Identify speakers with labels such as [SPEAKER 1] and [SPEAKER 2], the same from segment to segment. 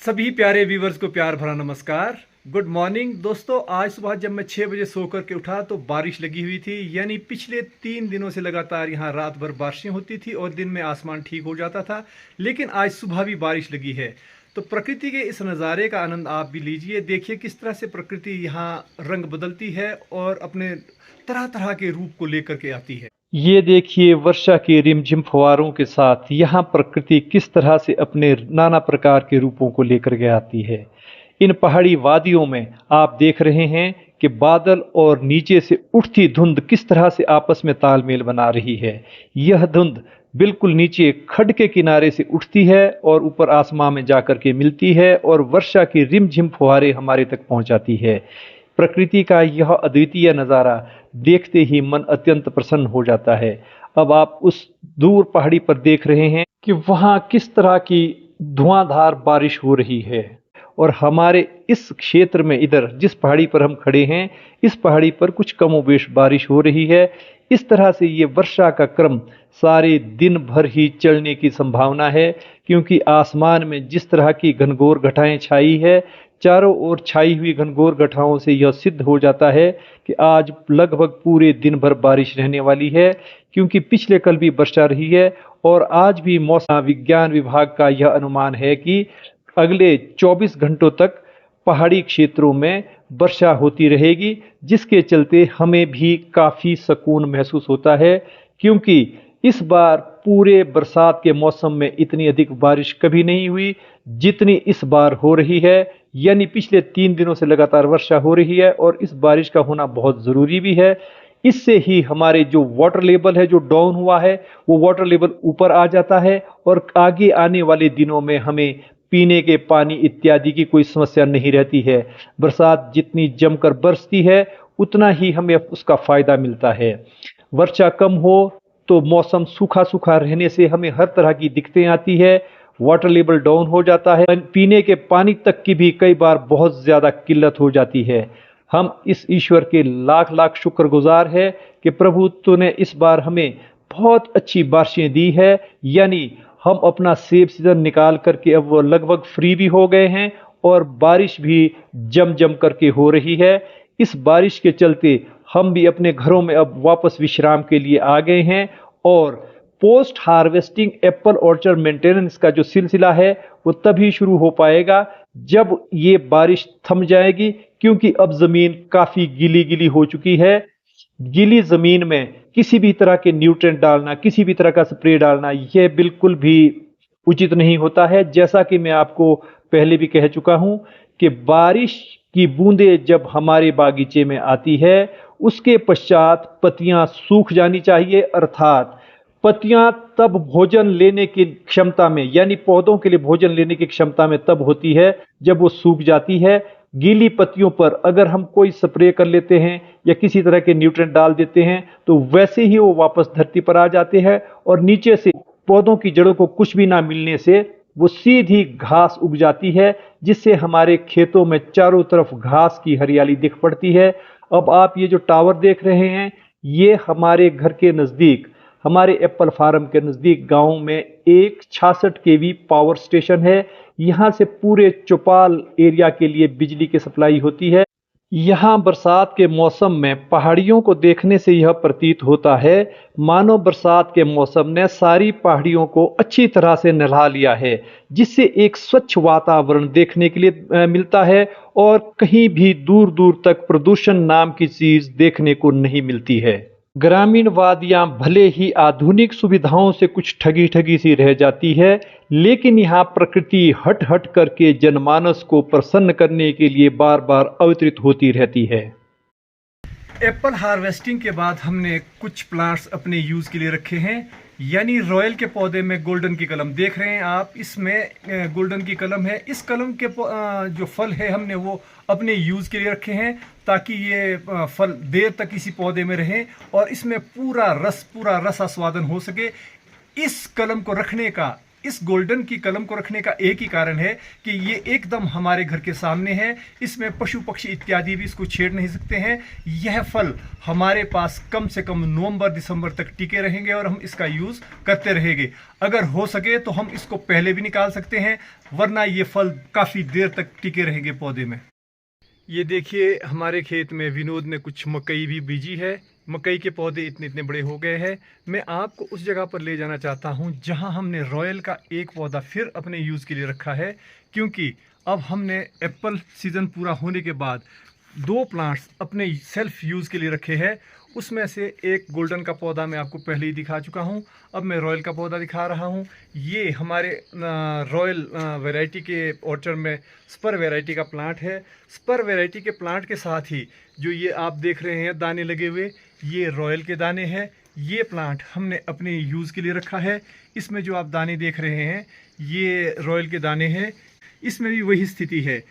[SPEAKER 1] सभी प्यारे व्यूवर्स को प्यार भरा नमस्कार। गुड मॉर्निंग दोस्तों। आज सुबह जब मैं 6 बजे सो कर के उठा तो बारिश लगी हुई थी। यानी पिछले 3 दिनों से लगातार यहाँ रात भर बारिशें होती थी और दिन में आसमान ठीक हो जाता था, लेकिन आज सुबह भी बारिश लगी है। तो प्रकृति के इस नज़ारे का आनंद आप भी लीजिए। देखिए किस तरह से प्रकृति यहाँ रंग बदलती है और अपने तरह तरह के रूप को लेकर के आती है।
[SPEAKER 2] ये देखिए वर्षा के रिमझिम फुहारों के साथ यहाँ प्रकृति किस तरह से अपने नाना प्रकार के रूपों को लेकर के आती है। इन पहाड़ी वादियों में आप देख रहे हैं कि बादल और नीचे से उठती धुंध किस तरह से आपस में तालमेल बना रही है। यह धुंध बिल्कुल नीचे खड्ड के किनारे से उठती है और ऊपर आसमां में जाकर के मिलती है और वर्षा की रिमझिम फुहारें हमारे तक पहुंचाती है। प्रकृति का यह अद्वितीय नज़ारा देखते ही मन अत्यंत प्रसन्न हो जाता है। अब आप उस दूर पहाड़ी पर देख रहे हैं कि वहाँ किस तरह की धुआंधार बारिश हो रही है और हमारे इस क्षेत्र में इधर जिस पहाड़ी पर हम खड़े हैं, इस पहाड़ी पर कुछ कमोबेश बारिश हो रही है। इस तरह से ये वर्षा का क्रम सारे दिन भर ही चलने की संभावना है, क्योंकि आसमान में जिस तरह की घनघोर घटाएं छाई है, चारों ओर छाई हुई घनघोर घटाओं से यह सिद्ध हो जाता है कि आज लगभग पूरे दिन भर बारिश रहने वाली है, क्योंकि पिछले कल भी वर्षा रही है और आज भी मौसम विज्ञान विभाग का यह अनुमान है कि अगले 24 घंटों तक पहाड़ी क्षेत्रों में वर्षा होती रहेगी, जिसके चलते हमें भी काफ़ी सुकून महसूस होता है। क्योंकि इस बार पूरे बरसात के मौसम में इतनी अधिक बारिश कभी नहीं हुई जितनी इस बार हो रही है। यानी पिछले 3 दिनों से लगातार वर्षा हो रही है और इस बारिश का होना बहुत ज़रूरी भी है। इससे ही हमारे जो वाटर लेवल है जो डाउन हुआ है, वो वाटर लेवल ऊपर आ जाता है और आगे आने वाले दिनों में हमें पीने के पानी इत्यादि की कोई समस्या नहीं रहती है। बरसात जितनी जमकर बरसती है उतना ही हमें उसका फ़ायदा मिलता है। वर्षा कम हो तो मौसम सूखा सूखा रहने से हमें हर तरह की दिक्कतें आती है, वाटर लेवल डाउन हो जाता है, पीने के पानी तक की भी कई बार बहुत ज़्यादा किल्लत हो जाती है। हम इस ईश्वर के लाख लाख शुक्रगुजार है कि प्रभु तूने इस बार हमें बहुत अच्छी बारिशें दी है। यानी हम अपना सेब सीजन निकाल करके अब वो लगभग फ्री भी हो गए हैं और बारिश भी जम जम करके हो रही है। इस बारिश के चलते हम भी अपने घरों में अब वापस विश्राम के लिए आ गए हैं और post harvesting Apple orchard maintenance का जो सिलसिला है वो तभी शुरू हो पाएगा जब ये बारिश थम जाएगी, क्योंकि अब ज़मीन काफ़ी गीली गीली हो चुकी है। गीली ज़मीन में किसी भी तरह के न्यूट्रिएंट डालना, किसी भी तरह का स्प्रे डालना, यह बिल्कुल भी उचित नहीं होता है। जैसा कि मैं आपको पहले भी कह चुका हूं कि बारिश की बूंदें जब हमारे बागीचे में आती है उसके पश्चात पत्तियां सूख जानी चाहिए, अर्थात पत्तियां तब भोजन लेने की क्षमता में, यानी पौधों के लिए भोजन लेने की क्षमता में तब होती है जब वो सूख जाती है। गीली पत्तियों पर अगर हम कोई स्प्रे कर लेते हैं या किसी तरह के न्यूट्रिएंट डाल देते हैं तो वैसे ही वो वापस धरती पर आ जाते हैं और नीचे से पौधों की जड़ों को कुछ भी ना मिलने से वो सीधी घास उग जाती है, जिससे हमारे खेतों में चारों तरफ घास की हरियाली दिख पड़ती है। अब आप ये जो टावर देख रहे हैं, ये हमारे घर के नज़दीक, हमारे एप्पल फार्म के नज़दीक गांव में एक 66 केवी पावर स्टेशन है। यहाँ से पूरे चौपाल एरिया के लिए बिजली की सप्लाई होती है। यहाँ बरसात के मौसम में पहाड़ियों को देखने से यह प्रतीत होता है मानो बरसात के मौसम ने सारी पहाड़ियों को अच्छी तरह से नहला लिया है, जिससे एक स्वच्छ वातावरण देखने के लिए मिलता है और कहीं भी दूर दूर तक प्रदूषण नाम की चीज देखने को नहीं मिलती है। ग्रामीण वादियां भले ही आधुनिक सुविधाओं से कुछ ठगी ठगी सी रह जाती है, लेकिन यहाँ प्रकृति हट हट करके जनमानस को प्रसन्न करने के लिए बार बार अवतरित होती रहती है।
[SPEAKER 1] एप्पल हार्वेस्टिंग के बाद हमने कुछ प्लांट्स अपने यूज़ के लिए रखे हैं। यानी रॉयल के पौधे में गोल्डन की कलम देख रहे हैं आप, इसमें गोल्डन की कलम है। इस कलम के जो फल है हमने वो अपने यूज़ के लिए रखे हैं ताकि ये फल देर तक इसी पौधे में रहें और इसमें पूरा रस आस्वादन हो सके। इस कलम को रखने का, इस गोल्डन की कलम को रखने का एक ही कारण है कि ये एकदम हमारे घर के सामने है, इसमें पशु पक्षी इत्यादि भी इसको छेड़ नहीं सकते हैं। यह फल हमारे पास कम से कम नवंबर दिसंबर तक टिके रहेंगे और हम इसका यूज करते रहेंगे। अगर हो सके तो हम इसको पहले भी निकाल सकते हैं, वरना ये फल काफी देर तक टिके रहेंगे पौधे में। ये देखिए हमारे खेत में विनोद ने कुछ मकई भी बीजी है। मकई के पौधे इतने इतने बड़े हो गए हैं। मैं आपको उस जगह पर ले जाना चाहता हूं जहां हमने रॉयल का एक पौधा फिर अपने यूज़ के लिए रखा है, क्योंकि अब हमने एप्पल सीज़न पूरा होने के बाद 2 प्लांट्स अपने सेल्फ यूज़ के लिए रखे हैं। उसमें से एक गोल्डन का पौधा मैं आपको पहले ही दिखा चुका हूं, अब मैं रॉयल का पौधा दिखा रहा हूं। ये हमारे रॉयल वैरायटी के ऑर्चर्ड में स्पर वैरायटी का प्लांट है। स्पर वैरायटी के प्लांट के साथ ही जो ये आप देख रहे हैं दाने लगे हुए, ये रॉयल के दाने हैं। ये प्लांट हमने अपने यूज़ के लिए रखा है। इसमें जो आप दाने देख रहे हैं ये रॉयल के दाने हैं। इसमें भी वही स्थिति है,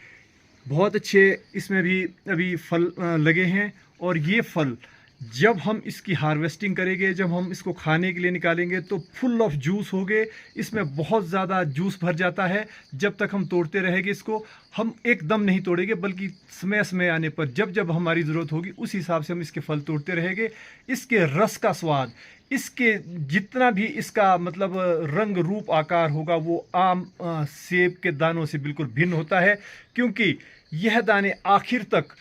[SPEAKER 1] बहुत अच्छे इसमें भी अभी फल लगे हैं। और ये फल जब हम इसकी हार्वेस्टिंग करेंगे, जब हम इसको खाने के लिए निकालेंगे तो फुल ऑफ जूस होंगे। इसमें बहुत ज़्यादा जूस भर जाता है। जब तक हम तोड़ते रहेंगे इसको, हम एकदम नहीं तोड़ेंगे, बल्कि समय समय आने पर जब जब हमारी ज़रूरत होगी उस हिसाब से हम इसके फल तोड़ते रहेंगे। इसके रस का स्वाद, इसके जितना भी इसका मतलब रंग रूप आकार होगा वो आम सेब के दानों से बिल्कुल भिन्न होता है, क्योंकि यह दाने आखिर तक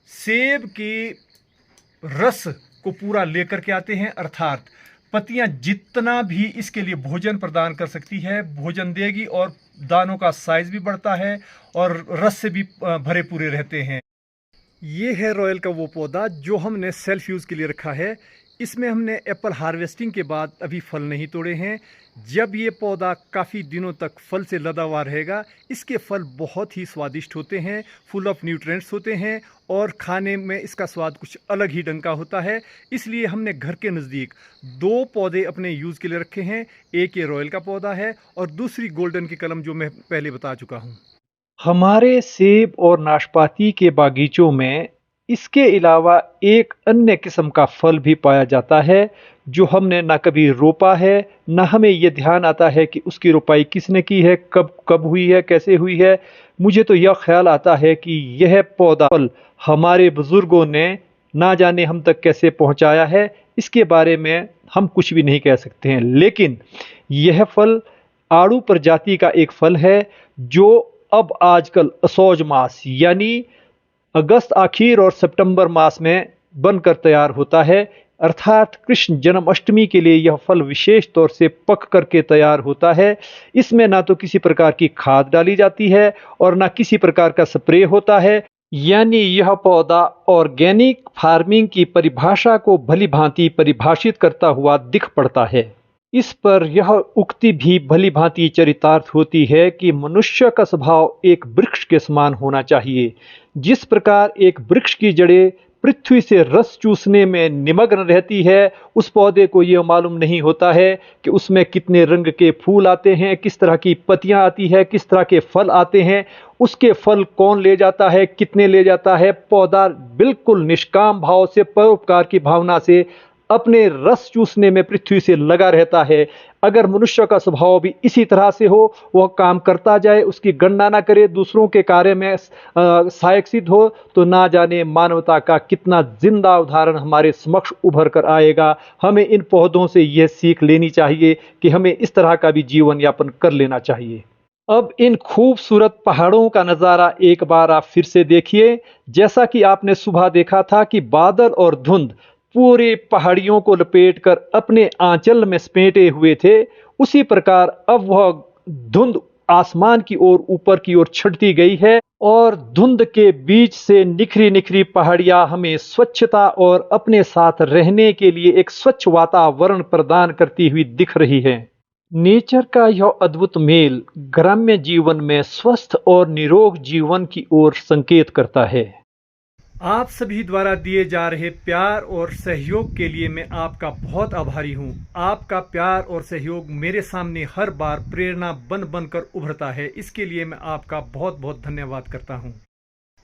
[SPEAKER 1] सेब की रस को पूरा लेकर के आते हैं। अर्थात पत्तियां जितना भी इसके लिए भोजन प्रदान कर सकती है भोजन देगी, और दानों का साइज भी बढ़ता है और रस से भी भरे पूरे रहते हैं। ये है रॉयल का वो पौधा जो हमने सेल्फ यूज़ के लिए रखा है। इसमें हमने एप्पल हार्वेस्टिंग के बाद अभी फल नहीं तोड़े हैं। जब ये पौधा काफ़ी दिनों तक फल से लदा हुआ रहेगा, इसके फल बहुत ही स्वादिष्ट होते हैं, फुल ऑफ न्यूट्रिएंट्स होते हैं और खाने में इसका स्वाद कुछ अलग ही ढंग का होता है। इसलिए हमने घर के नज़दीक 2 पौधे अपने यूज़ के लिए रखे हैं। एक ये रॉयल का पौधा है और दूसरी गोल्डन की कलम जो मैं पहले बता चुका हूँ।
[SPEAKER 2] हमारे सेब और नाशपाती के बागीचों में इसके अलावा एक अन्य किस्म का फल भी पाया जाता है जो हमने ना कभी रोपा है, ना हमें ये ध्यान आता है कि उसकी रोपाई किसने की है, कब कब हुई है, कैसे हुई है। मुझे तो यह ख्याल आता है कि यह पौधा फल हमारे बुजुर्गों ने ना जाने हम तक कैसे पहुंचाया है, इसके बारे में हम कुछ भी नहीं कह सकते हैं। लेकिन यह फल आड़ू प्रजाति का एक फल है जो अब आजकल असौज मास यानी अगस्त आखिर और सितंबर मास में बनकर तैयार होता है। अर्थात कृष्ण जन्माष्टमी के लिए यह फल विशेष तौर से पक करके तैयार होता है। इसमें ना तो किसी प्रकार की खाद डाली जाती है और ना किसी प्रकार का स्प्रे होता है, यानी यह पौधा ऑर्गेनिक फार्मिंग की परिभाषा को भली भांति परिभाषित करता हुआ दिख पड़ता है। इस पर यह उक्ति भी भली भांति चरितार्थ होती है कि मनुष्य का स्वभाव एक वृक्ष के समान होना चाहिए। जिस प्रकार एक वृक्ष की जड़ें पृथ्वी से रस चूसने में निमग्न रहती है, उस पौधे को यह मालूम नहीं होता है कि उसमें कितने रंग के फूल आते हैं, किस तरह की पत्तियां आती है, किस तरह के फल आते हैं, उसके फल कौन ले जाता है, कितने ले जाता है। पौधा बिल्कुल निष्काम भाव से, परोपकार की भावना से अपने रस चूसने में पृथ्वी से लगा रहता है। अगर मनुष्य का स्वभाव भी इसी तरह से हो, वह काम करता जाए, उसकी गणना ना करे, दूसरों के कार्य में सहायक सिद्ध हो, तो ना जाने मानवता का कितना जिंदा उदाहरण हमारे समक्ष उभर कर आएगा। हमें इन पौधों से यह सीख लेनी चाहिए कि हमें इस तरह का भी जीवन यापन कर लेना चाहिए। अब इन खूबसूरत पहाड़ों का नज़ारा एक बार आप फिर से देखिए। जैसा कि आपने सुबह देखा था कि बादल और धुंध पूरे पहाड़ियों को लपेटकर अपने आंचल में समेटे हुए थे, उसी प्रकार अब वह धुंध आसमान की ओर ऊपर की ओर छटती गई है और धुंध के बीच से निखरी निखरी पहाड़ियां हमें स्वच्छता और अपने साथ रहने के लिए एक स्वच्छ वातावरण प्रदान करती हुई दिख रही है। नेचर का यह अद्भुत मेल ग्राम्य जीवन में स्वस्थ और निरोग जीवन की ओर संकेत करता है।
[SPEAKER 1] आप सभी द्वारा दिए जा रहे प्यार और सहयोग के लिए मैं आपका बहुत आभारी हूं। आपका प्यार और सहयोग मेरे सामने हर बार प्रेरणा बन कर उभरता है। इसके लिए मैं आपका बहुत बहुत धन्यवाद करता हूं।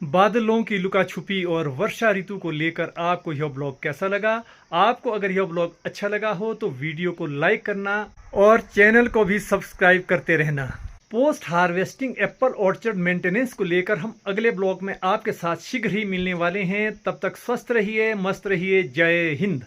[SPEAKER 1] बादलों की लुका छुपी और वर्षा ऋतु को लेकर आपको यह ब्लॉग कैसा लगा? आपको अगर यह ब्लॉग अच्छा लगा हो तो वीडियो को लाइक करना और चैनल को भी सब्सक्राइब करते रहना। Post harvesting Apple orchard maintenance को लेकर हम अगले ब्लॉग में आपके साथ शीघ्र ही मिलने वाले हैं। तब तक स्वस्थ रहिए, मस्त रहिए। जय हिंद।